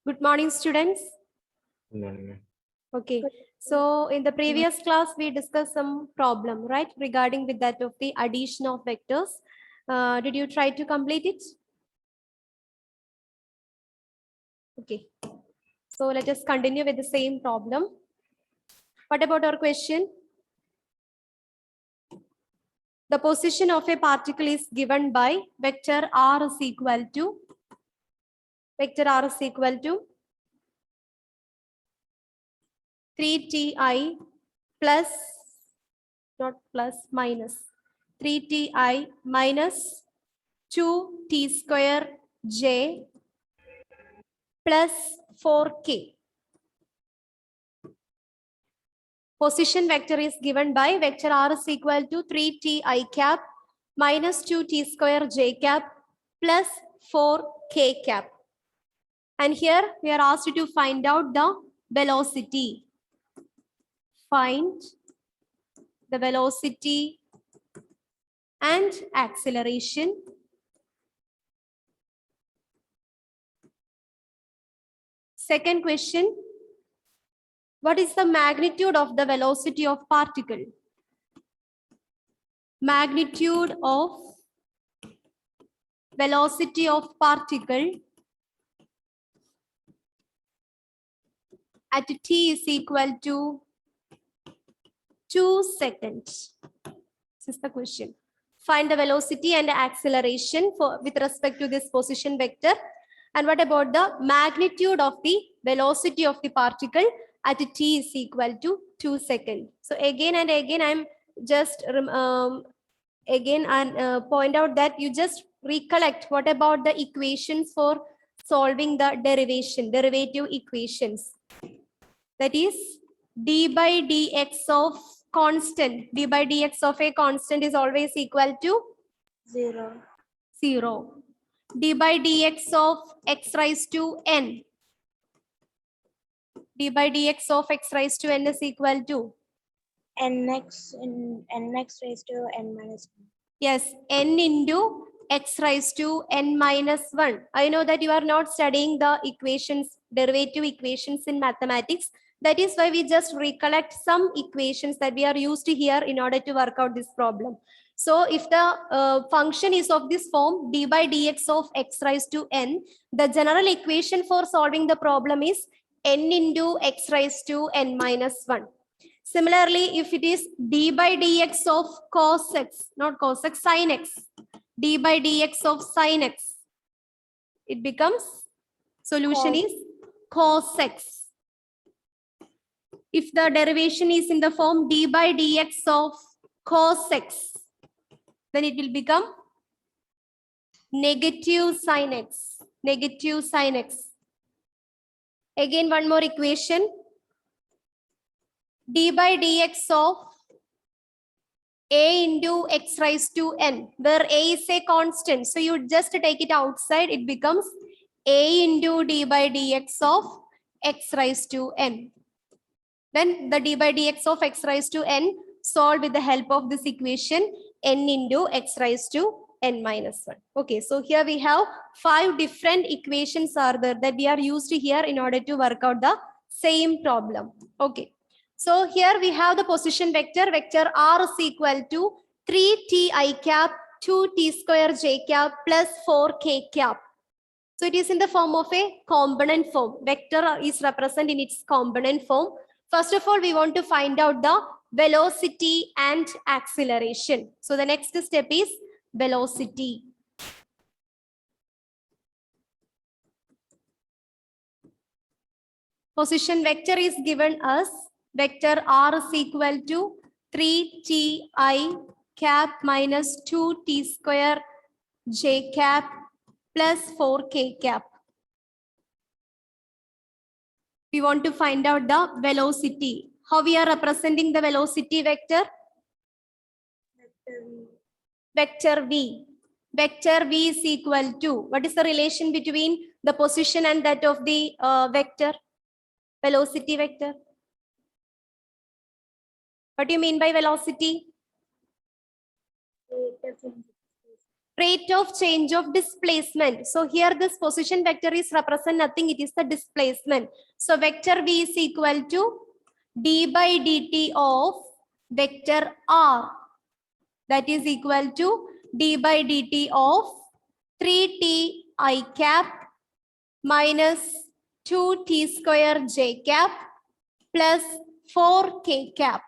Good morning, students. Good morning, ma'am. Okay, so in the previous class, we discussed some problem, right, regarding with that of the addition of vectors. Did you try to complete it? Okay, so let us continue with the same problem. What about our question? The position of a particle is given by vector r is equal to 3ti plus, not plus, minus 3ti minus 2t square j plus 4k. Position vector is given by vector r is equal to 3ti cap minus 2t square j cap plus 4k cap. And here we are asked to find out the velocity. Find the velocity and acceleration. Second question, what is the magnitude of the velocity of particle? Magnitude of velocity of particle at t is equal to 2 seconds. This is the question. Find the velocity and the acceleration with respect to this position vector. And what about the magnitude of the velocity of the particle at t is equal to 2 seconds. So again and again, I'm just point out that you just recollect what about the equations for solving the derivative equations. That is d by dx of constant. D by dx of a constant is always equal to 0. 0. D by dx of x raised to n. D by dx of x raised to n is equal to nx raised to n minus 1. yes, n into x raised to n minus 1. I know that you are not studying the equations, derivative equations in mathematics. That is why we just recollect some equations that we are used to here in order to work out this problem. So if the function is of this form, d by dx of x raised to n, the general equation for solving the problem is n into x raised to n minus 1. Similarly, if it is d by dx of cos x, not cos x, sin x, d by dx of sin x, it becomes, solution is cos x. If the derivation is in the form d by dx of cos x, then it will become negative sin x, negative sin x. Again, one more equation, d by dx of a into x raised to n, where a is a constant. So you just take it outside, it becomes a into d by dx of x raised to n. Then the d by dx of x raised to n solved with the help of this equation, n into x raised to n minus 1. Okay, so here we have 5 different equations are there that we are used to here in order to work out the same problem. Okay. So here we have the position vector, vector r is equal to 3ti cap 2t square j cap plus 4k cap. So it is in the form of a component form. Vector is represented in its component form. First of all, we want to find out the velocity and acceleration. So the next step is velocity. Position vector is given as vector r is equal to 3ti cap minus 2t square j cap plus 4k cap. We want to find out the velocity. How we are representing the velocity vector? Vector v. Vector v is equal to, what is the relation between the position and that of the vector? Velocity vector. What do you mean by velocity? Rate of change of displacement. So here this position vector is represent nothing, it is the displacement. So vector V is equal to d by dt of vector R. That is equal to d by dt of 3t I cap minus 2t square j cap plus 4k cap.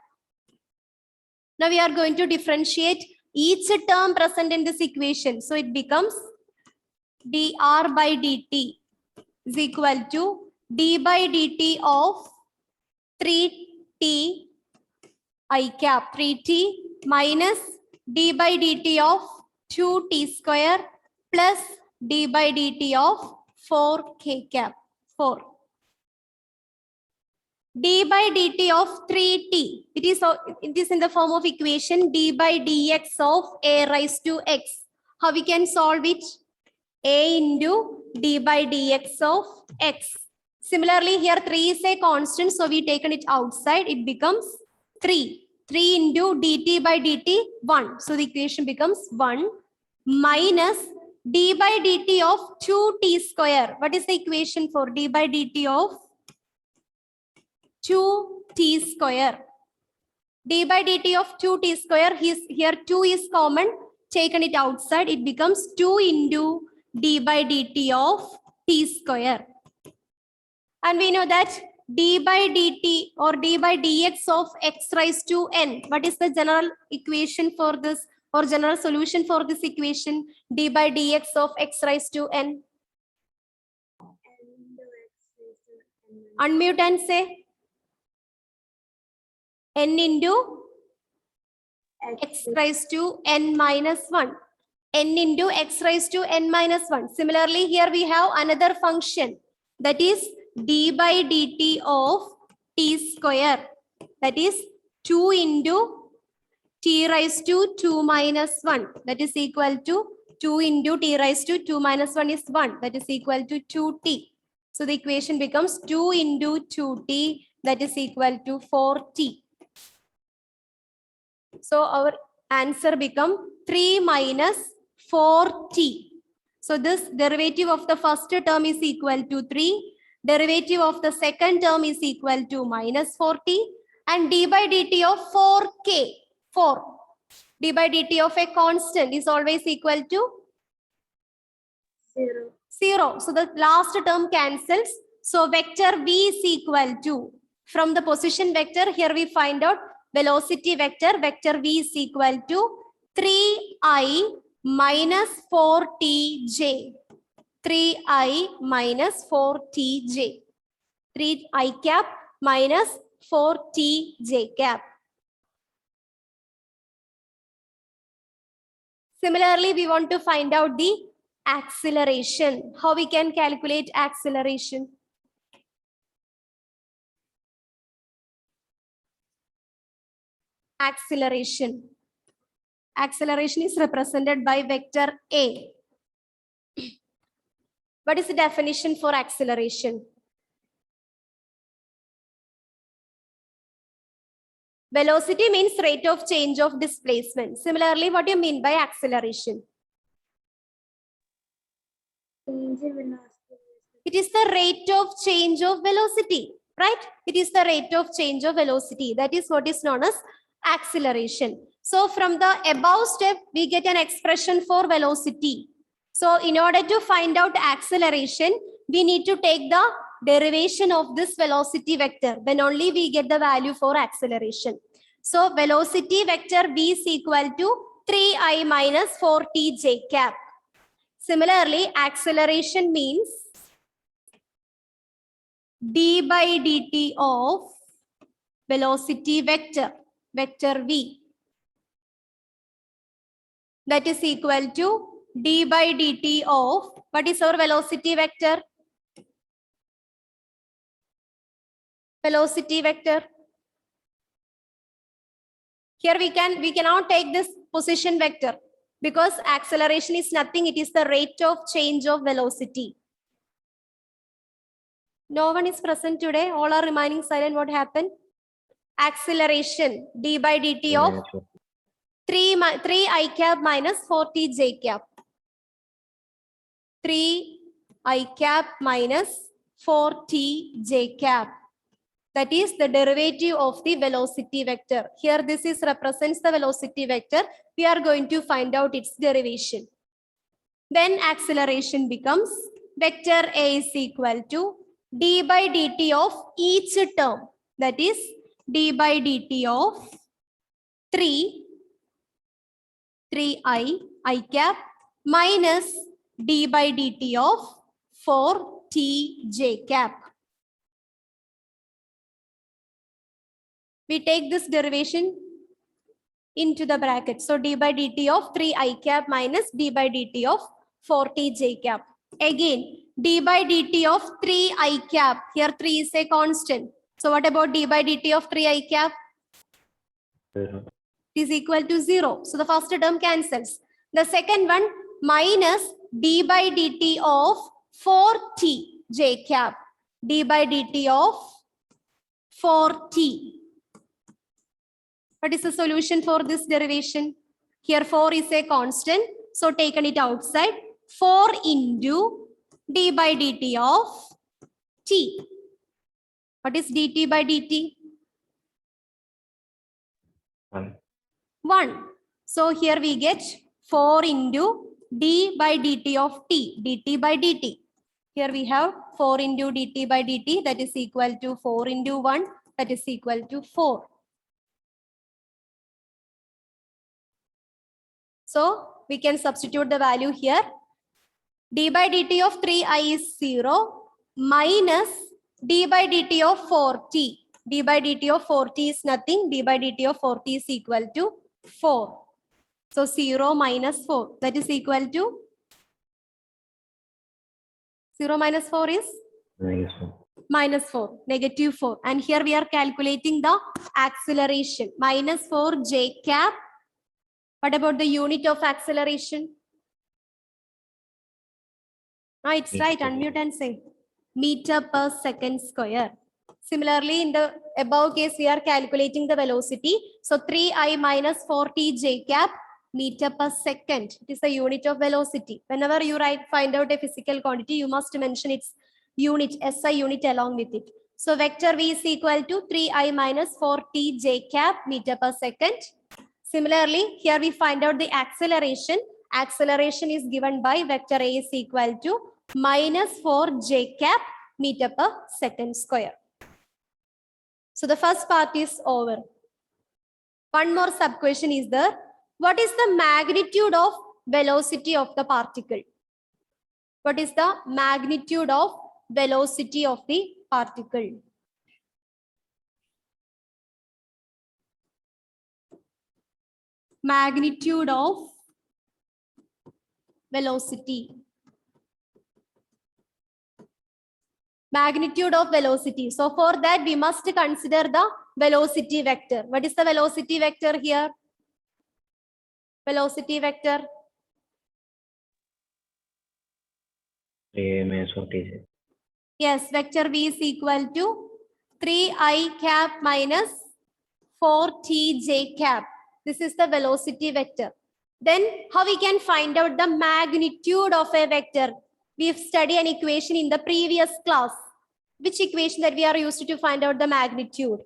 Now we are going to differentiate each term present in this equation. So it becomes dr by dt is equal to d by dt of 3t I cap 3t minus d by dt of 2t square plus d by dt of 4k cap 4. D by dt of 3t. It is in the form of equation d by dx of a raised to x. How we can solve it? A into d by dx of x. Similarly, here 3 is a constant, so we taken it outside. It becomes 3. 3 into dt by dt 1. So the equation becomes 1 minus d by dt of 2t square. What is the equation for d by dt of 2t square? D by dt of 2t square, here 2 is common, taken it outside, it becomes 2 into d by dt of t square. And we know that d by dt or d by dx of x raised to n. What is the general equation for this or general solution for this equation? D by dx of x raised to n. Unmute and say n into x raised to n minus 1. N into x raised to n minus 1. Similarly, here we have another function, that is d by dt of t square. That is 2 into t raised to 2 minus 1. That is equal to 2 into t raised to 2 minus 1 is 1. That is equal to 2t. So the equation becomes 2 into 2t, that is equal to 4t. So our answer become 3 minus 4t. So this derivative of the first term is equal to 3. Derivative of the second term is equal to minus 4t. And d by dt of 4k, 4. D by dt of a constant is always equal to 0. So the last term cancels. So vector v is equal to, from the position vector, here we find out velocity vector. Vector v is equal to 3i minus 4tj. 3i minus 4tj. 3i cap minus 4tj cap. Similarly, we want to find out the acceleration. How we can calculate acceleration? Acceleration. Acceleration is represented by vector A. What is the definition for acceleration? Velocity means rate of change of displacement. Similarly, what do you mean by acceleration? It is the rate of change of velocity, right? It is the rate of change of velocity. That is what is known as acceleration. So from the above step, we get an expression for velocity. So in order to find out acceleration, we need to take the derivation of this velocity vector. Then only we get the value for acceleration. So velocity vector v is equal to 3i minus 4tj cap. Similarly, acceleration means d by dt of velocity vector, vector v. That is equal to d by dt of, what is our velocity vector? Velocity vector. Here we cannot take this position vector because acceleration is nothing. It is the rate of change of velocity. No one is present today. All are remaining silent. What happened? Acceleration d by dt of 3 I cap minus 4t j cap. 3i cap minus 4tj cap. That is the derivative of the velocity vector. Here this is represents the velocity vector. We are going to find out its derivation. Then acceleration becomes vector A is equal to d by dt of each term. That is d by dt of 3i cap minus d by dt of 4tj cap. We take this derivation into the bracket. So d by dt of 3i cap minus d by dt of 4tj cap. Again, d by dt of 3i cap. Here 3 is a constant. So what about d by dt of 3i cap? 0. It is equal to 0. So the first term cancels. The second one minus d by dt of 4tj cap. D by dt of 4t. What is the solution for this derivation? Here 4 is a constant. So taken it outside. 4 into d by dt of t. What is dt by dt? 1. 1. So here we get 4 into d by dt of t. dt by dt. Here we have 4 into dt by dt. That is equal to 4 into 1. That is equal to 4. So we can substitute the value here. D by dt of 3i is 0 minus d by dt of 4t. D by dt of 4t is nothing. D by dt of 4t is equal to 4. So 0 minus 4. That is equal to 0 minus 4 is -1. minus 4, negative 4. And here we are calculating the acceleration. Minus 4j cap. What about the unit of acceleration? No, it's right. Unmute and say. Meter per second square. Similarly, in the above case, we are calculating the velocity. So 3i minus 4tj cap meter per second. It is the unit of velocity. Whenever you find out a physical quantity, you must mention its unit, SI unit along with it. So vector V is equal to 3i minus 4tj cap meter per second. Similarly, here we find out the acceleration. Acceleration is given by vector A is equal to minus 4j cap meter per second square. So the first part is over. One more sub question is there. What is the magnitude of velocity of the particle? What is the magnitude of velocity of the particle? Magnitude of velocity. Magnitude of velocity. So for that, we must consider the velocity vector. What is the velocity vector here? Velocity vector. 3a minus 4tj. Yes, vector V is equal to 3i cap minus 4tj cap. This is the velocity vector. Then how we can find out the magnitude of a vector? We've studied an equation in the previous class. Which equation that we are used to find out the magnitude?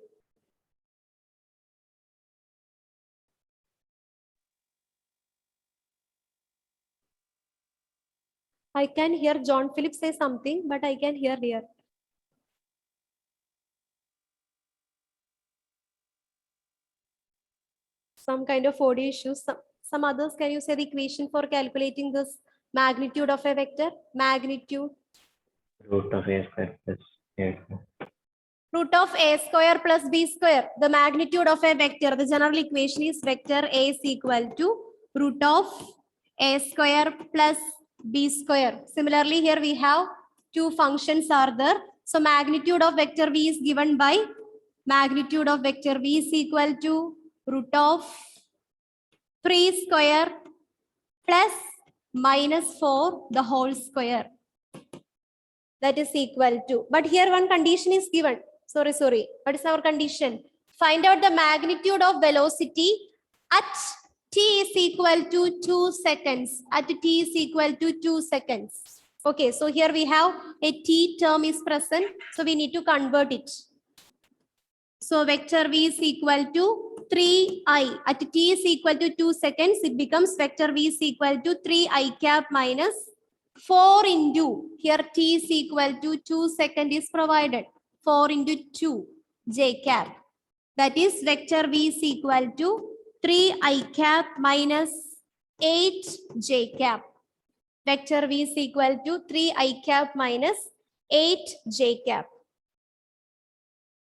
I can hear John Philip say something, but I can hear here. Some kind of audio issues. Some others, can you say the equation for calculating this magnitude of a vector? Magnitude. Root of a square plus a square. Root of a square plus b square. The magnitude of a vector. The general equation is vector A is equal to root of a square plus b square. Similarly, here we have two functions are there. So magnitude of vector V is given by magnitude of vector V is equal to root of 3 square plus minus 4 the whole square. That is equal to. But here one condition is given. Sorry. What is our condition? Find out the magnitude of velocity at t is equal to 2 seconds. At t is equal to 2 seconds. Okay, so here we have a t term is present. So we need to convert it. So vector v is equal to 3i. At t is equal to 2 seconds, it becomes vector v is equal to 3i cap minus 4 into, here t is equal to 2 seconds is provided. 4 into 2 j cap. That is vector v is equal to 3i cap minus 8 j cap. Vector v is equal to 3i cap minus 8 j cap.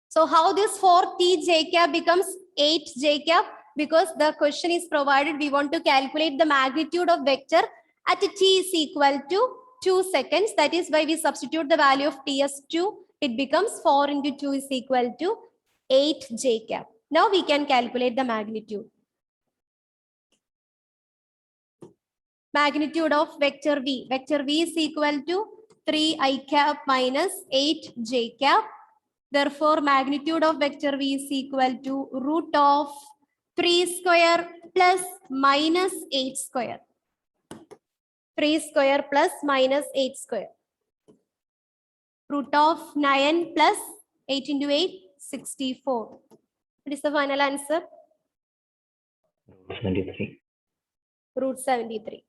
So how this 4t j cap becomes 8 j cap? Because the question is provided, we want to calculate the magnitude of vector at t is equal to 2 seconds. That is why we substitute the value of t as 2. It becomes 4 into 2 is equal to 8 j cap. Now we can calculate the magnitude. Magnitude of vector v. Vector v is equal to 3i cap minus 8 j cap. Therefore, magnitude of vector v is equal to root of 3 square plus minus 8 square. 3 square plus minus 8 square. Root of 9 plus 8 into 8, 64. What is the final answer? 73. Root 73.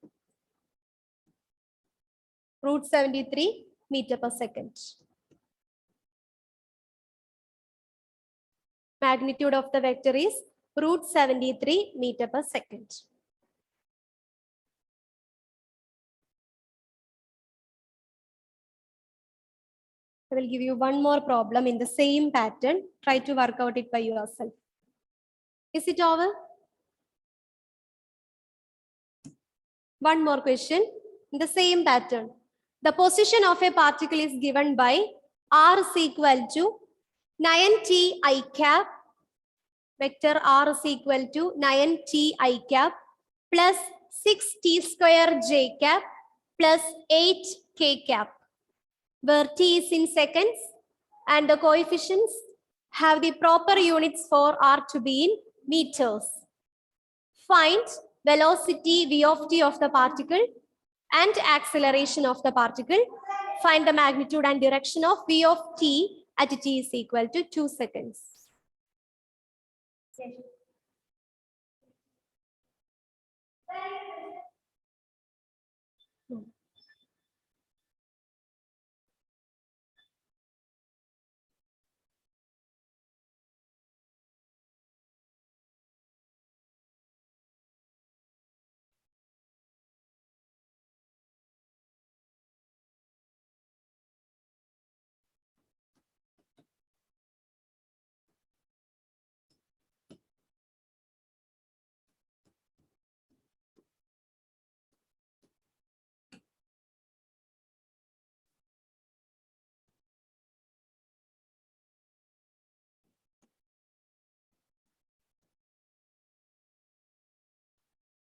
Root 73 meter per second. Magnitude of the vector is root 73 meter per second. I will give you one more problem in the same pattern. Try to work out it by yourself. Is it over? One more question in the same pattern. The position of a particle is given by r is equal to 9t I cap, vector r is equal to 9t I cap plus 6t square j cap plus 8k cap, where t is in seconds and the coefficients have the proper units for r to be in meters. Find velocity v of t of the particle and acceleration of the particle. Find the magnitude and direction of v of t at t is equal to 2 seconds.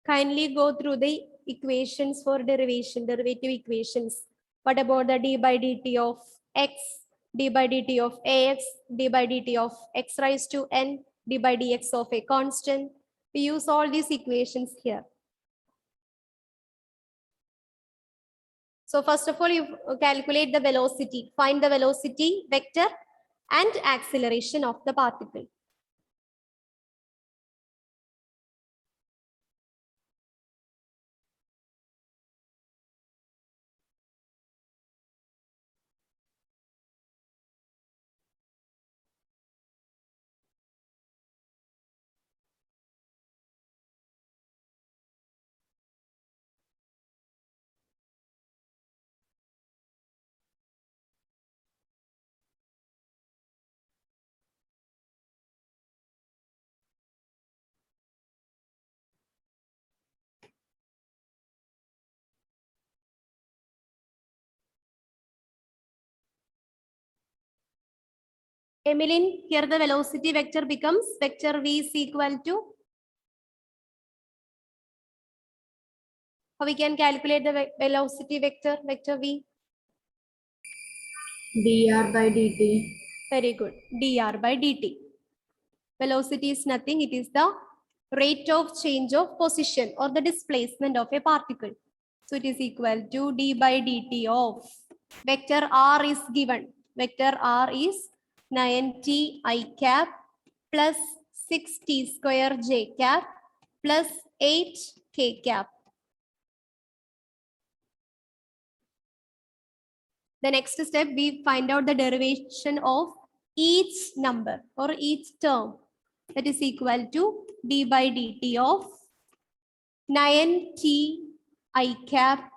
Kindly go through the equations for derivative equations. What about the d by dt of x, d by dt of ax, d by dt of x raised to n, d by dx of a constant? We use all these equations here. So first of all, you calculate the velocity, find the velocity vector and acceleration of the particle. Emmeline, here the velocity vector becomes vector v is equal to, how we can calculate the velocity vector, vector v? dr by dt. Very good, dr by dt. Velocity is nothing, it is the rate of change of position or the displacement of a particle. So it is equal to d by dt of vector r is given. Vector r is 9t I cap plus 6t square j cap plus 8 k cap. The next step, we find out the derivation of each number or each term. That is equal to d by dt of 9t I cap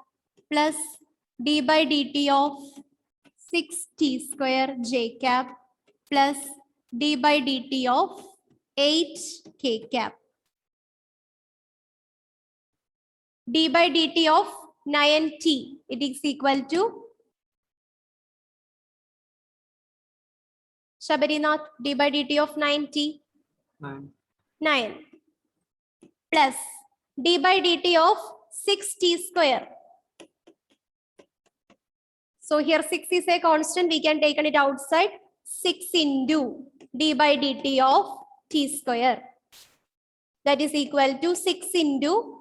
plus d by dt of 6t square j cap plus d by dt of 8k cap. D by dt of 9t, it is equal to Shabarinath, d by dt of 9t, 9 plus d by dt of 6t square. So here 6 is a constant, we can take it outside. 6 into d by dt of t square. That is equal to 6 into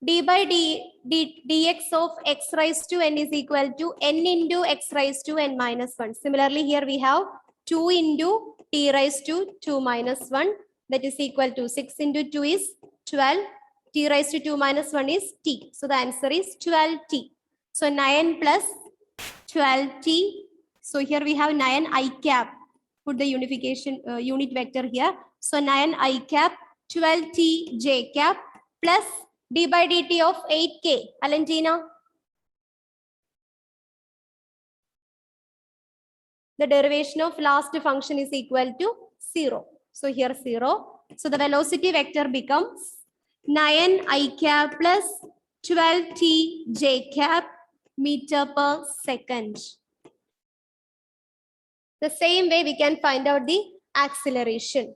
d by dx of x raised to n is equal to n into x raised to n minus 1. Similarly, here we have 2 into t raised to 2 minus 1. That is equal to 6 into 2 is 12. T raised to 2 minus 1 is t. So the answer is 12t. So 9 plus 12t. So here we have 9 I cap. Put the unification unit vector here. So 9 I cap 12t j cap plus d by dt of 8k. Alantina. The derivation of last function is equal to 0. So here 0. So the velocity vector becomes 9 I cap plus 12t j cap meter per second. The same way we can find out the acceleration.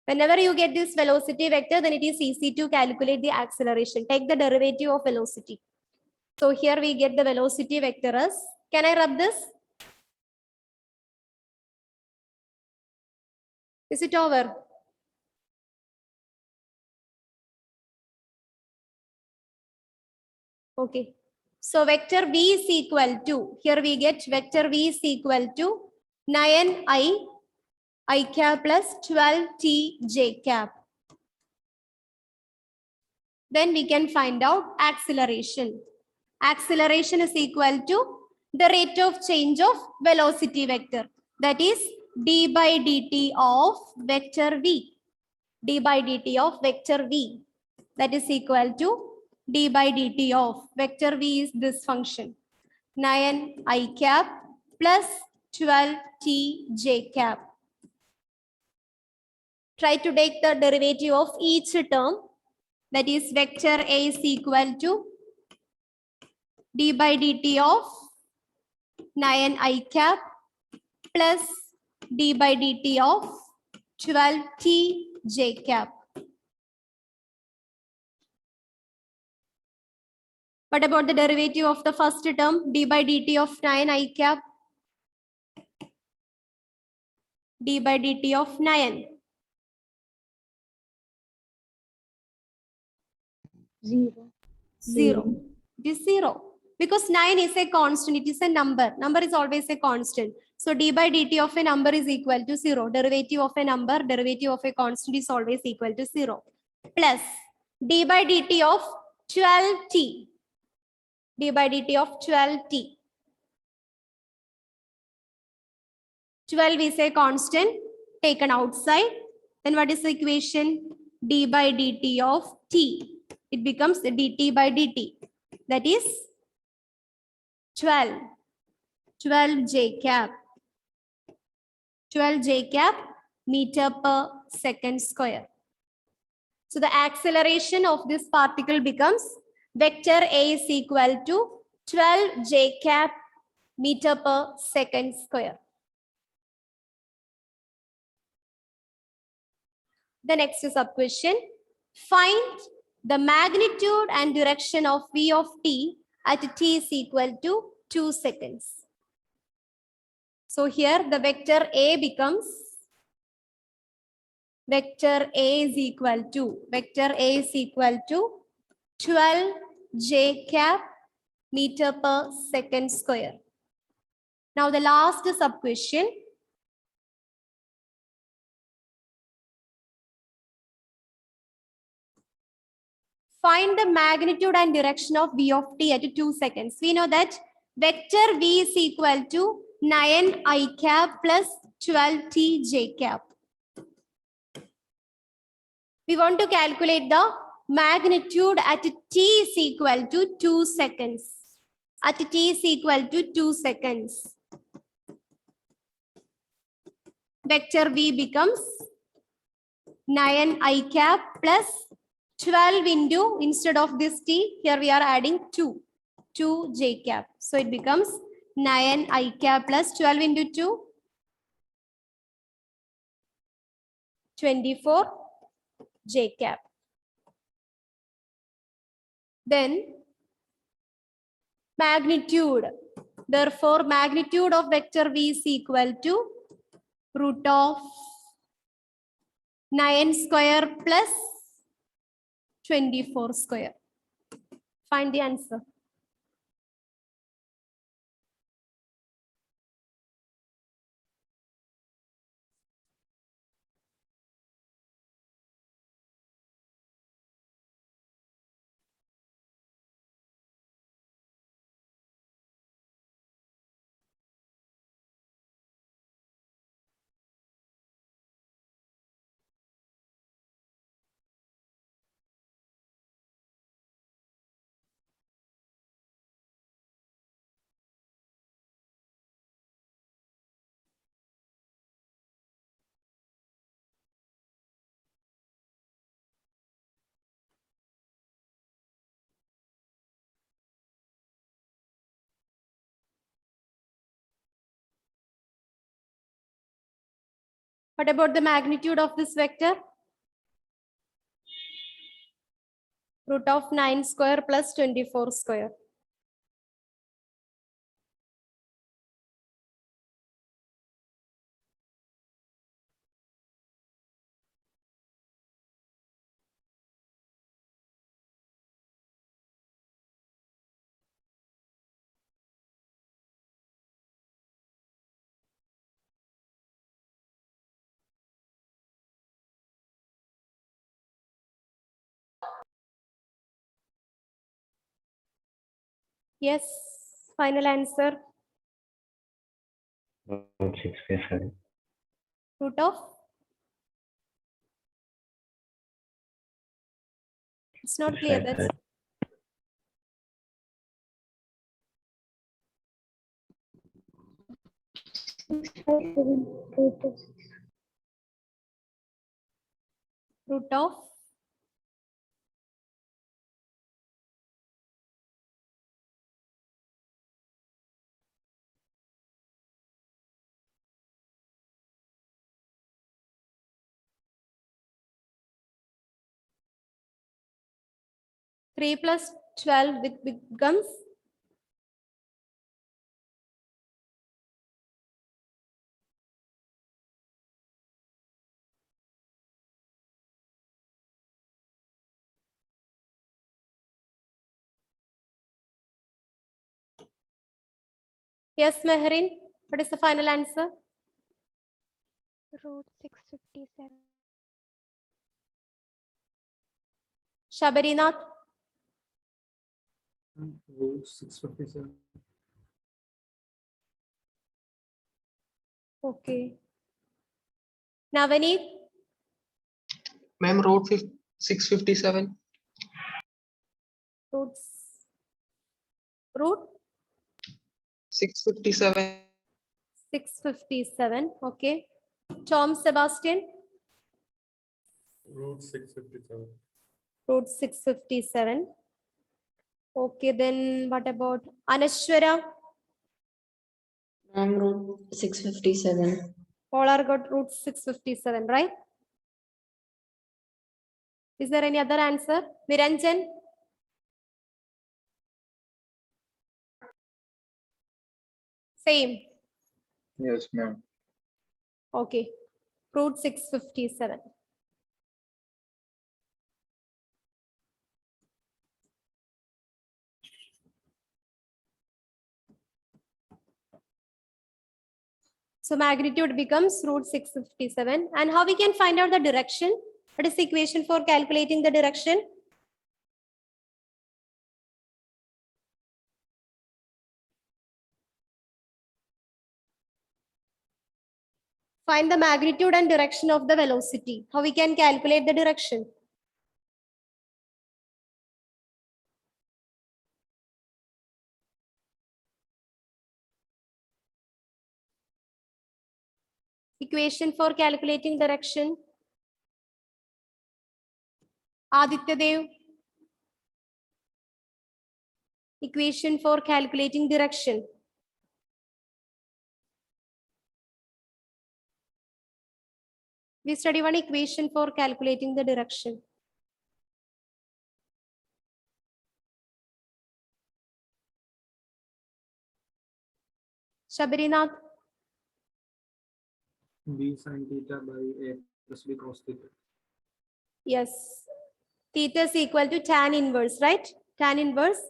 Whenever you get this velocity vector, then it is easy to calculate the acceleration. Take the derivative of velocity. So here we get the velocity vector as, can I rub this? Is it over? Okay. So vector v is equal to, here we get vector v is equal to 9i cap plus 12t j cap. Then we can find out acceleration. Acceleration is equal to the rate of change of velocity vector. That is d by dt of vector v. D by dt of vector v. That is equal to d by dt of vector v is this function. 9 I cap plus 12t j cap. Try to take the derivative of each term. That is vector a is equal to d by dt of 9 I cap plus d by dt of 12t j cap. What about the derivative of the first term? D by dt of 9 I cap. D by dt of 9. 0. 0. It is 0. Because 9 is a constant, it is a number. Number is always a constant. So d by dt of a number is equal to 0. Derivative of a number, derivative of a constant is always equal to 0. Plus d by dt of 12t. D by dt of 12t. 12 is a constant taken outside. Then what is the equation? D by dt of t. It becomes dt by dt. That is 12. 12 j cap. 12 j cap meter per second square. So the acceleration of this particle becomes vector a is equal to 12 j cap meter per second square. The next sub question. Find the magnitude and direction of v of t at t is equal to 2 seconds. So here the vector A becomes vector A is equal to 12 j cap meter per second square. Now the last sub question. Find the magnitude and direction of v of t at 2 seconds. We know that vector v is equal to 9 I cap plus 12 t j cap. We want to calculate the magnitude at t is equal to 2 seconds. At t is equal to 2 seconds. Vector v becomes 9 I cap plus 12 into, instead of this t, here we are adding 2 j cap. So it becomes 9 I cap plus 12 into 2, 24 j cap. Then magnitude. Therefore, magnitude of vector v is equal to root of 9 square plus 24 square. Find the answer. What about the magnitude of this vector? Root of 9 square plus 24 square. Yes, final answer. Root 657. Root of? It's not clear. That's root of 3 plus 12 becomes yes, Meherin. What is the final answer? Root 657. Shabarinath. Root 657. Okay. Navaneet. Ma'am, root 657. Roots. Root 657. 657. Okay. Tom Sebastian. Root 657. Root 657. Okay, then what about Anashwara? Ma'am, root 657. All are got root 657, right? Is there any other answer? Niranjan? Same. Yes, ma'am. Okay. Root 657. So magnitude becomes root 657. And how we can find out the direction? What is the equation for calculating the direction? Find the magnitude and direction of the velocity. How we can calculate the direction? Equation for calculating direction. Aditya Dev. Equation for calculating direction. We study one equation for calculating the direction. Shabarinath. B sin theta by A plus B cos theta. Yes. Theta is equal to tan inverse, right? Tan inverse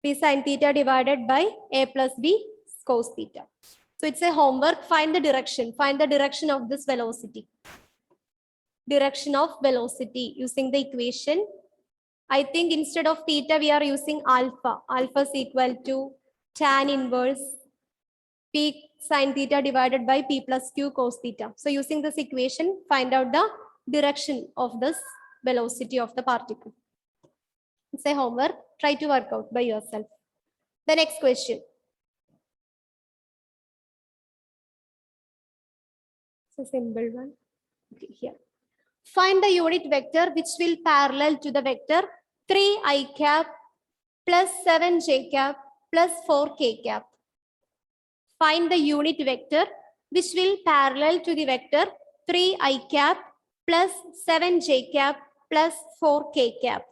B sin theta divided by A plus B cos theta. So it's a homework. Find the direction. Find the direction of this velocity. Direction of velocity using the equation. I think instead of theta, we are using alpha. Alpha is equal to tan inverse P sin theta divided by P plus Q cos theta. So using this equation, find out the direction of this velocity of the particle. It's a homework. Try to work out by yourself. The next question. It's a simple one. Okay, here. Find the unit vector which will parallel to the vector 3i cap plus 7j cap plus 4k cap. Find the unit vector which will parallel to the vector 3i cap plus 7j cap plus 4k cap.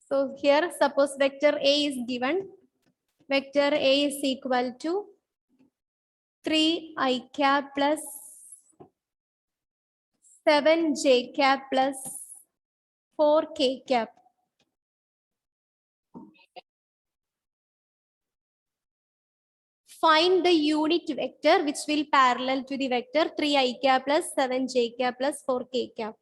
So here suppose vector A is given. Vector A is equal to 3i cap plus 7j cap plus 4k cap. Find the unit vector which will parallel to the vector 3i cap plus 7j cap plus 4k cap.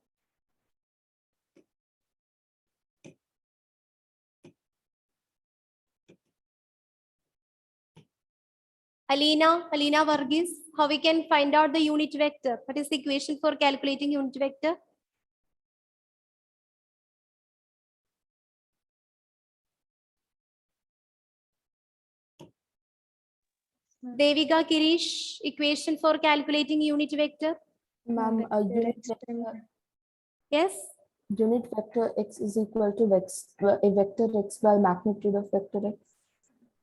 Alina Varghese, how we can find out the unit vector? What is the equation for calculating unit vector? Devika Kirish, equation for calculating unit vector? Ma'am, Yes? unit vector x is equal to a vector x by magnitude of vector x.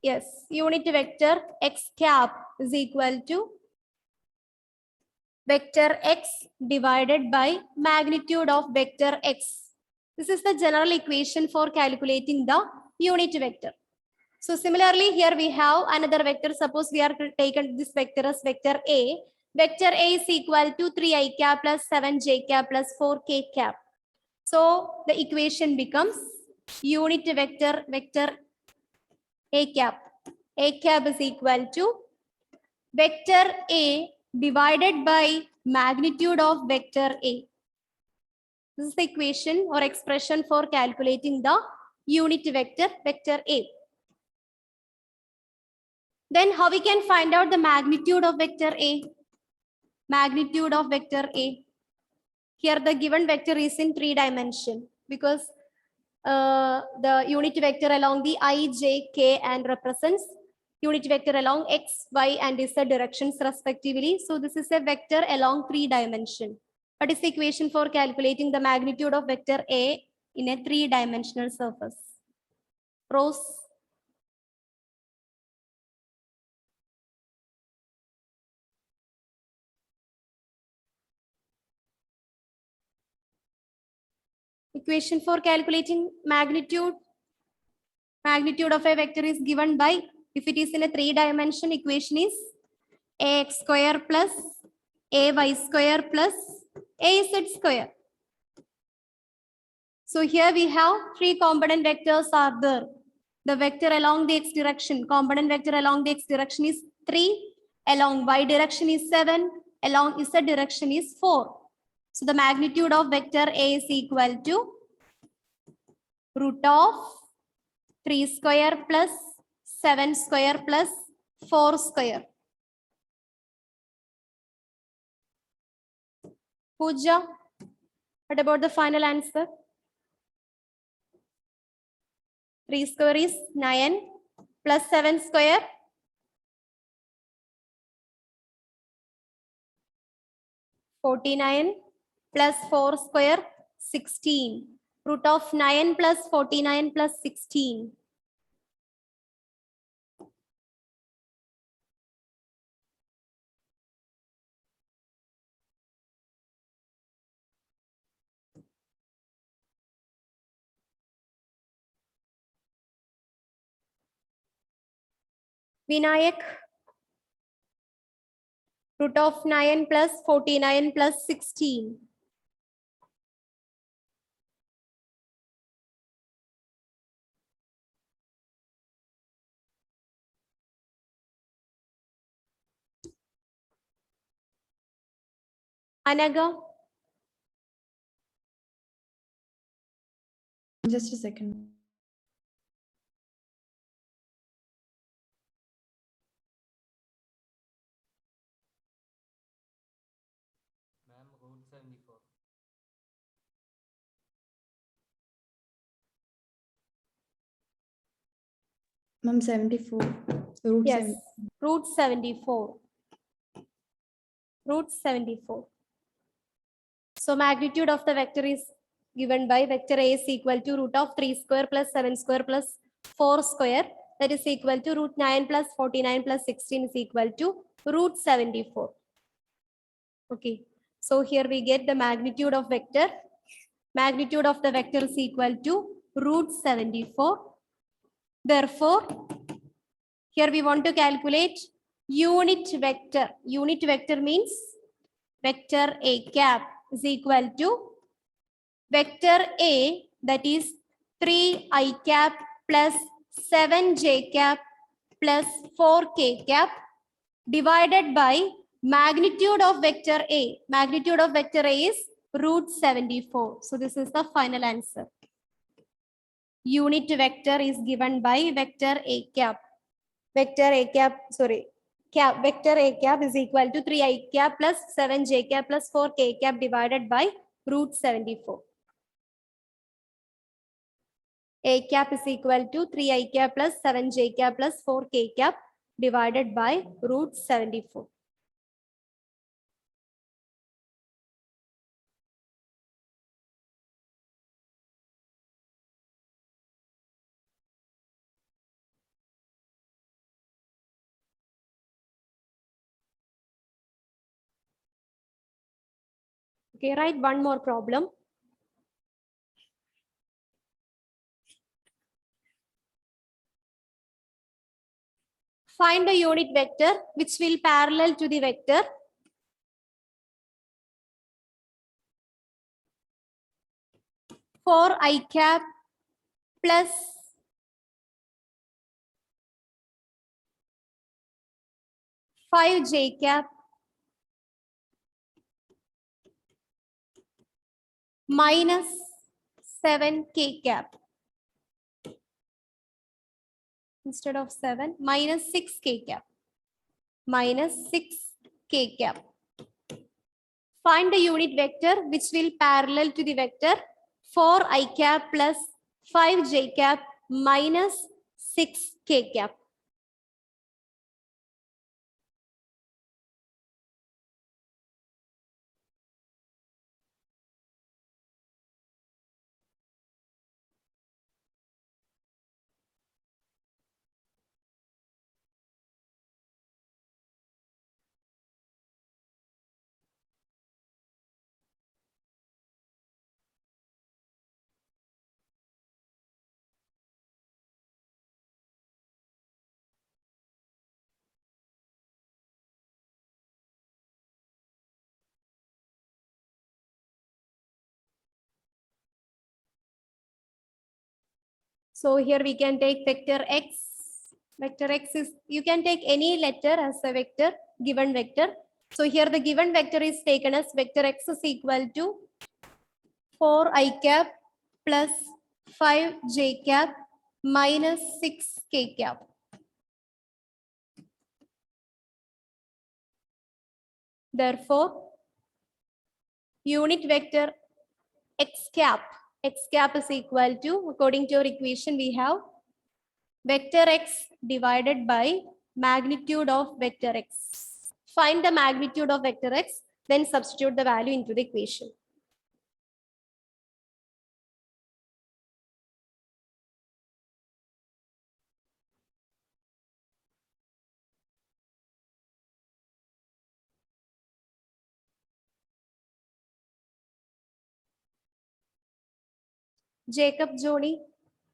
Yes, unit vector x cap is equal to vector x divided by magnitude of vector x. This is the general equation for calculating the unit vector. So similarly, here we have another vector. Suppose we are taken this vector as vector A. Vector A is equal to 3i cap plus 7j cap plus 4k cap. So the equation becomes unit vector A cap. A cap is equal to vector A divided by magnitude of vector A. This is the equation or expression for calculating the unit vector A. Then how we can find out the magnitude of vector A? Magnitude of vector A. Here the given vector is in 3 dimension because the unit vector along the I, J, K and represents unit vector along X, Y and Z directions respectively. So this is a vector along 3 dimension. What is the equation for calculating the magnitude of vector A in a 3-dimensional surface? Rose. Equation for calculating magnitude. Magnitude of a vector is given by, if it is in a 3-dimension, equation is ax square plus ay square plus az square. So here we have 3 component vectors are there. The vector along the x direction, component vector along the x direction is 3, along y direction is 7, along z direction is 4. So the magnitude of vector A is equal to root of 3 square plus 7 square plus 4 square. Pooja, what about the final answer? 3 square is 9 plus 7 square. 49 plus 4 square, 16. Root of 9 plus 49 plus 16. Vinayak, root of 9 plus 49 plus 16. Anaga, Just a second. Ma'am, root 74. Ma'am, 74. Root yes, 7. root 74. Root 74. So magnitude of the vector is given by vector A is equal to root of 3 square plus 7 square plus 4 square. That is equal to root 9 plus 49 plus 16 is equal to root 74. Okay. So here we get the magnitude of vector. Magnitude of the vector is equal to root 74. Therefore, here we want to calculate unit vector. Unit vector means vector A cap is equal to vector A, that is 3i cap plus 7j cap plus 4k cap divided by magnitude of vector A. Magnitude of vector A is root 74. So this is the final answer. Unit vector is given by vector A cap. Vector A cap, sorry, cap, vector A cap is equal to 3i cap plus 7j cap plus 4k cap divided by root 74. A cap is equal to 3i cap plus 7j cap plus 4k cap divided by root 74. Okay, write one more problem. Find a unit vector which will parallel to the vector 4i cap plus 5j cap minus 7k cap. Instead of 7, minus 6k cap. Minus 6k cap. Find the unit vector which will parallel to the vector 4i cap plus 5j cap minus 6k cap. So here we can take vector x. Vector x is, you can take any letter as a vector, given vector. So here the given vector is taken as vector x is equal to 4 I cap plus 5 j cap minus 6 k cap. Therefore, unit vector x cap is equal to, according to your equation, we have vector x divided by magnitude of vector x. Find the magnitude of vector x, then substitute the value into the equation. Jacob Joni,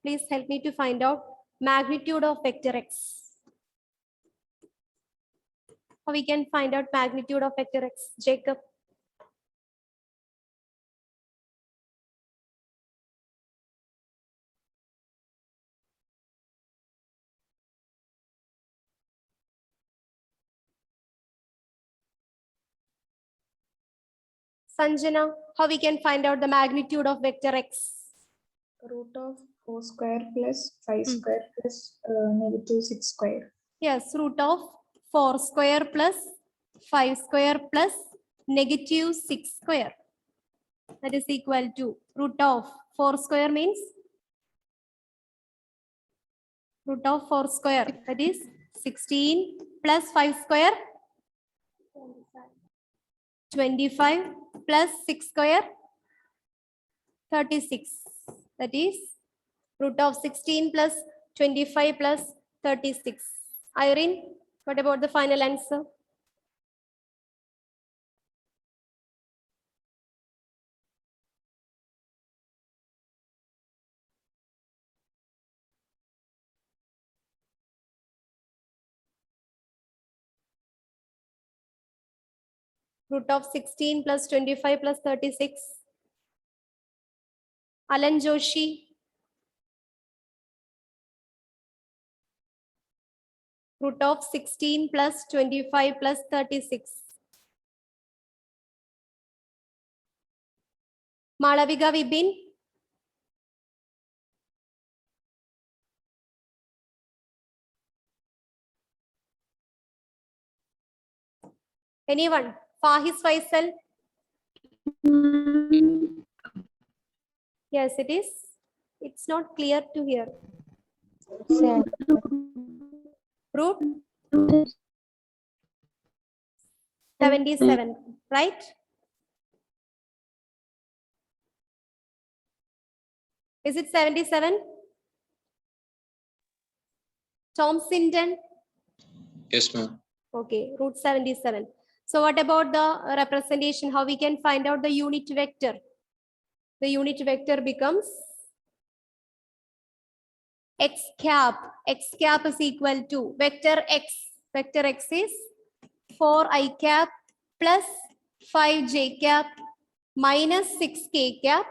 please help me to find out magnitude of vector x. How we can find out magnitude of vector x? Jacob. Sanjana, how we can find out the magnitude of vector x? Root of 4 square plus 5 Hmm. square plus negative 6 square. Yes, root of 4 square plus 5 square plus negative 6 square. That is equal to root of 4 square means root of 4 square, that is 16 plus 5 square 25 plus 6 square 36. That is root of 16 plus 25 plus 36. Irene, what about the final answer? Root of 16 plus 25 plus 36. Alan Joshi. Root of 16 plus 25 plus 36. Malavika Vibin. Anyone? Fahis Faisal. Yes, it is. It's not clear to hear. Same. Root 77, right? Is it 77? Tom Sinton? Yes, ma'am. Okay, root 77. So what about the representation? How we can find out the unit vector? The unit vector becomes x cap. X cap is equal to vector x. Vector x is 4 I cap plus 5 j cap minus 6 k cap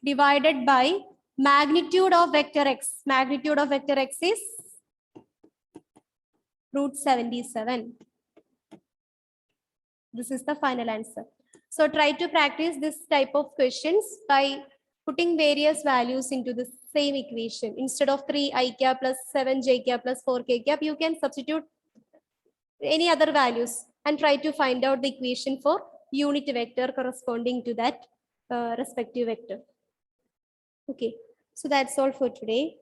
divided by magnitude of vector x. Magnitude of vector x is root 77. This is the final answer. So try to practice this type of questions by putting various values into the same equation. Instead of 3 I cap plus 7 j cap plus 4 k cap, you can substitute any other values and try to find out the equation for unit vector corresponding to that respective vector. Okay, so that's all for today.